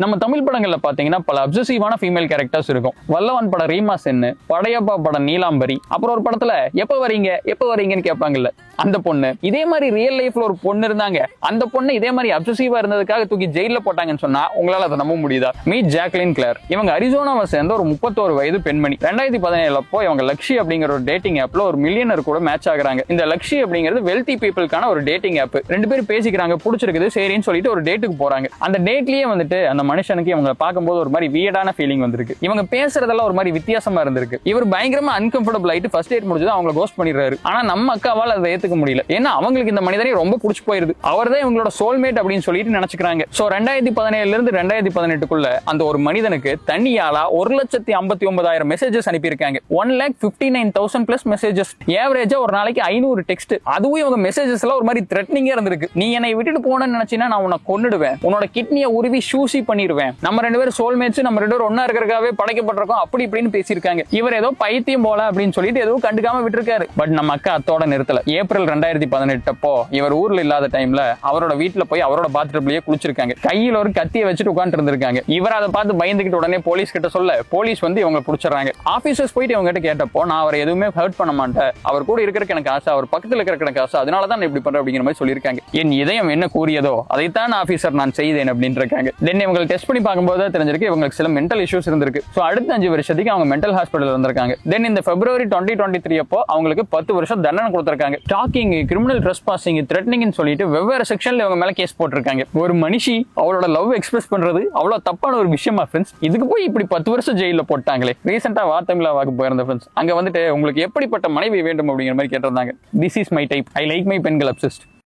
நம்ம தமிழ் படங்கள்ல பாத்தீங்கன்னா பல அப்சசிவான ஃபீமேல் கேரக்டர்ஸ் இருக்கும். வல்லவன் படம் ரீமா சென்னு, படையப்பா படம் நீலாம்பரி, அப்புறம் ஒரு படத்துல எப்ப வரீங்கன்னு கேட்பாங்கல்ல அந்த பொண்ணு. இதே மாதிரி ரியல் லைஃப்ல ஒரு பொண்ணு இருந்தாங்க. அந்த பொண்ணு இதே மாதிரி அப்சசிவா இருந்ததுக்காக தூக்கி ஜெயில போட்டாங்கன்னு சொன்னா உங்களால அதை நம்ப முடியுதா? Meet Jacqueline Clare. இவங்க அரிசோனாவை சேர்ந்த ஒரு 31 வயது பெண்மணி. 2017 அப்போ இவங்க லக்ஷி அப்படிங்கிற ஒரு டேட்டிங் ஆப்ல ஒரு மில்லியனர் கூட மேட்ச் ஆகுறாங்க. இந்த லக்ஷி அப்படிங்கிறது வெல்தி பீப்புளுக்கான ஒரு டேட்டிங் ஆப். ரெண்டு பேரும் பேசிக்கிறாங்க, பிடிச்சிருக்குது, சரின்னு சொல்லிட்டு ஒரு டேட்டுக்கு போறாங்க. அந்த டேட்லயே வந்துட்டு அந்த மனுஷனுக்கு இவங்க பார்க்கும்போது ஒரு மாதிரி வியர்டான ஃபீலிங் வந்திருக்கு. இவங்க பேசுறதெல்லாம் ஒரு மாதிரி வித்தியாசமா இருந்திருக்கு. இவர் பயங்கரமா அன்கம்ஃபர்டபிள் ஆயிட்டு ஃபர்ஸ்ட் டேட் முடிஞ்சது அவங்களை கோஸ்ட் பண்ணிடுறாரு. ஆனா நம்ம அக்காவால் அதை ஏத்துக்க முடியல. ஏன்னா அவங்களுக்கு இந்த மனிதனை ரொம்ப பிடிச்சு போயிருது. அவர் தான் இவங்களோட சோல்மேட் அப்படின்னு சொல்லிட்டு நினைச்சுக்கிறாங்க. சோ 2017 இருந்து 2018 அந்த ஒரு மனிதனுக்கு தனியாளா 1,59,000 மெசேஜஸ் அனுப்பியிருக்காங்க. 1,59,000 பிளஸ் மெசேஜஸ். ஏவரேஜா ஒரு நாளைக்கு 500 டெக்ஸ்ட். அதுவும் இவங்க மெசேஜஸ் எல்லாம் ஒரு மாதிரி த்ரெட்னிங்கா இருந்திருக்கு. நீ என்னை விட்டுட்டு போனேன்னு நினைச்சினா நான் உன்னை கொன்னுடுவேன், உன்னோட கிட்னியை உருவி ஷூசி பண்ணிடுவேன், நம்ம ரெண்டு பேரும் சோல்மேட்ஸ், நம்ம ரெண்டு பேரும் ஒன்னா இருக்கிறதுக்காகவே படைக்கப்பட்டிருக்கோம் அப்படி இப்படின்னு பேசியிருக்காங்க. இவர் ஏதோ பைத்தியம் போல அப்படின்னு சொல்லிட்டு எதுவும் கண்டுக்காம விட்டுருக்காரு. பட் நம்ம அக்கா அத்தோட நிறுத்தல. ஏப்ரல் 2018 அப்போ இவர் ஊர்ல இல்லாத டைம்ல அவரோட வீட்டுல போய் அவரோட பாத்ரூம்லயே குளிச்சிருக்காங்க. கையில ஒரு கத்தியை வச்சுட்டு உட்கார்ந்து இருந்திருக்காங்க. இவர் அதை பார்த்து பயந்துகிட்டு உடனே போலீஸ் கிட்ட சொல்ல போலீஸ் வந்து இவங்க பிடிச்சிடறாங்க. ஆபீசர்ஸ் போயிட்டு இவங்க கிட்ட கேட்டப்போ நான் அவரை எதுவுமே ஹர்ட் பண்ண மாட்டேன், அவர் கூட இருக்கிறதுக்கு எனக்கு ஆசை, அவர் பக்கத்துல இருக்கிற எனக்கு ஆசை, அதனாலதான் இப்படி பண்ற அப்படிங்கிற மாதிரி சொல்லியிருக்காங்க. என் இதயம் என்ன கூறியதோ அதைத்தான் ஆபீசர் நான் செய்தேன் அப்படின்னு இருக்காங்க. தென் இவங்க டெஸ்ட் பண்ணி பார்க்கும்போது தெரிஞ்சிருக்கு இவங்களுக்கு சில மென்டல் இஷ்யூஸ் இருந்திருக்கு. சோ அடுத்த 5 வருஷத்துக்கு அவங்க மென்டல் ஹாஸ்பிட்டல் வந்திருக்காங்க. தென் இந்த பிப்ரவரி 2023 அப்போ அவங்களுக்கு 10 வருஷம் தண்டனை கொடுத்திருக்காங்க. ஸ்டாக்கிங், கிரிமினல் ட்ரெஸ்பாசிங், த்ரெட்டனிங் சொல்லிட்டு வெவ்வேறு செக்ஷன்ல இவங்க மேல கேஸ் போட்டிருக்காங்க. ஒரு மனுஷி அவளோட லவ் எக்ஸ்பிரஸ் பண்றது அவ்வளவு தப்பான ஒரு விஷயமா ஃப்ரெண்ட்ஸ்? இதுக்கு போய் இப்படி 10 வருஷம் ஜெயில போட்டாங்களே. ரீசெண்டா வார்த்தமிழாவுக்கு போயிருந்த ஃப்ரெண்ட்ஸ் அங்க வந்துட்டு உங்களுக்கு எப்படிப்பட்ட மனைவி வேண்டும் அப்படிங்கிற மாதிரி கேட்டிருந்தாங்க. This is my type, I like my பெண்கள் அப்சஸ்ட்.